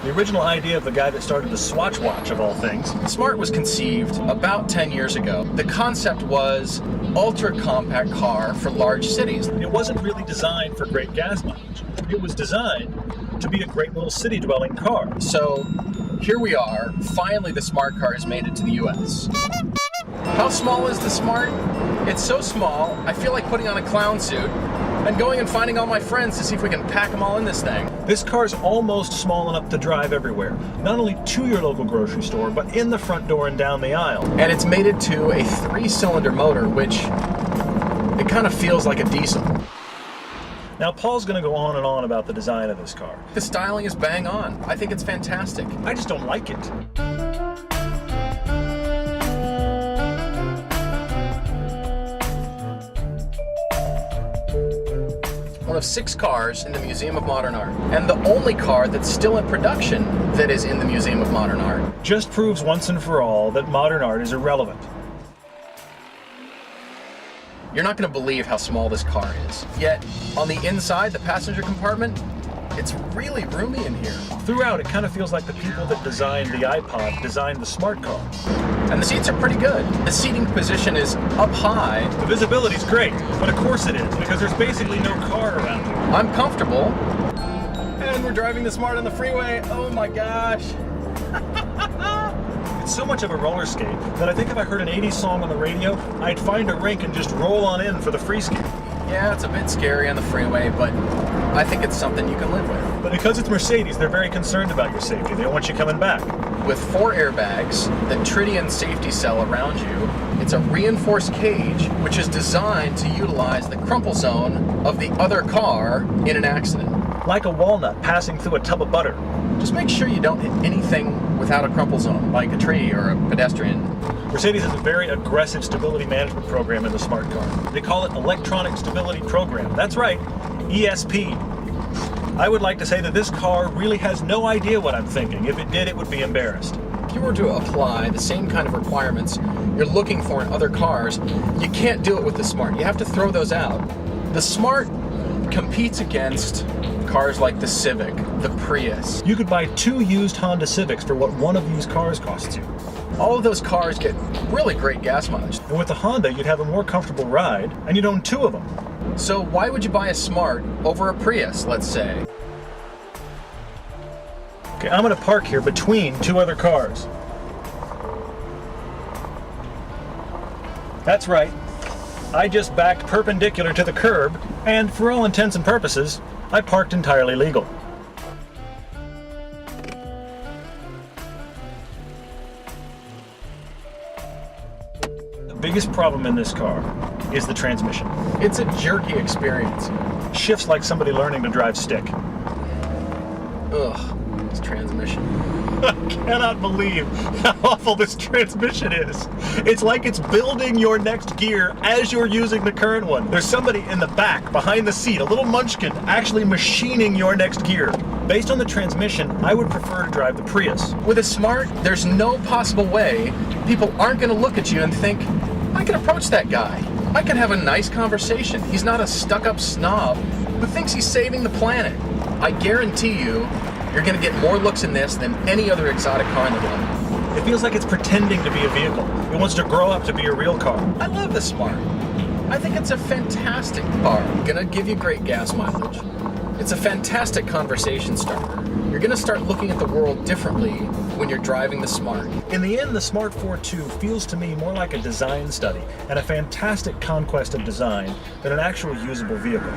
the original idea of the guy that started the Swatch watch of all things. Smart was conceived about 10 years ago. The concept was ultra-compact car for large cities. It wasn't really designed for great gas mileage. It was designed to be a great little city-dwelling car. So here we are, finally the Smart car has made it to the US. How small is the Smart? It's so small, I feel like putting on a clown suit and going and finding all my friends to see if we can pack them all in this thing. This car's almost small enough to drive everywhere, not only to your local grocery store, but in the front door and down the aisle. And it's mated to a 3-cylinder motor, which it kind of feels like a diesel. Now, Paul's going to go on and on about the design of this car. The styling is bang on. I think it's fantastic. I just don't like it. One of 6 cars in the Museum of Modern Art, and the only car that's still in production that is in the Museum of Modern Art. Just proves once and for all that modern art is irrelevant. You're not going to believe how small this car is. Yet, on the inside, the passenger compartment, it's really roomy in here. Throughout, it kind of feels like the people that designed the iPod designed the Smart car. And the seats are pretty good. The seating position is up high. The visibility's great, but of course it is, because there's basically no car around here. I'm comfortable. And we're driving the Smart on the freeway. Oh my gosh. It's so much of a roller skate that I think if I heard an 80s song on the radio, I'd find a rink and just roll on in for the free skate. Yeah, it's a bit scary on the freeway, but I think it's something you can live with. But because it's Mercedes, they're very concerned about your safety. They don't want you coming back. With 4 airbags, the tritium safety cell around you, it's a reinforced cage which is designed to utilize the crumple zone of the other car in an accident. Like a walnut passing through a tub of butter. Just make sure you don't hit anything without a crumple zone, like a tree or a pedestrian. Mercedes has a very aggressive stability management program in the Smart car. They call it Electronic Stability Program. That's right, ESP. I would like to say that this car really has no idea what I'm thinking. If it did, it would be embarrassed. If you were to apply the same kind of requirements you're looking for in other cars, you can't do it with the Smart. You have to throw those out. The Smart competes against cars like the Civic, the Prius. You could buy 2 used Honda Civics for what one of these cars costs you. All of those cars get really great gas mileage. And with the Honda, you'd have a more comfortable ride, and you'd own 2 of them. So why would you buy a Smart over a Prius, let's say? Okay, I'm going to park here between 2 other cars. That's right. I just backed perpendicular to the curb, and for all intents and purposes, I parked entirely legal. The biggest problem in this car is the transmission. It's a jerky experience. Shifts like somebody learning to drive stick. Ugh, this transmission. I cannot believe how awful this transmission is. It's like it's building your next gear as you're using the current one. There's somebody in the back, behind the seat, a little munchkin, actually machining your next gear. Based on the transmission, I would prefer to drive the Prius. With a Smart, there's no possible way people aren't going to look at you and think, I can approach that guy. I can have a nice conversation. He's not a stuck-up snob who thinks he's saving the planet. I guarantee you, you're going to get more looks in this than any other exotic car in the world. It feels like it's pretending to be a vehicle. It wants to grow up to be a real car. I love the Smart. I think it's a fantastic car. Gonna give you great gas mileage. It's a fantastic conversation starter. You're gonna start looking at the world differently when you're driving the Smart. In the end, the Smart ForTwo feels to me more like a design study and a fantastic conquest of design than an actual usable vehicle.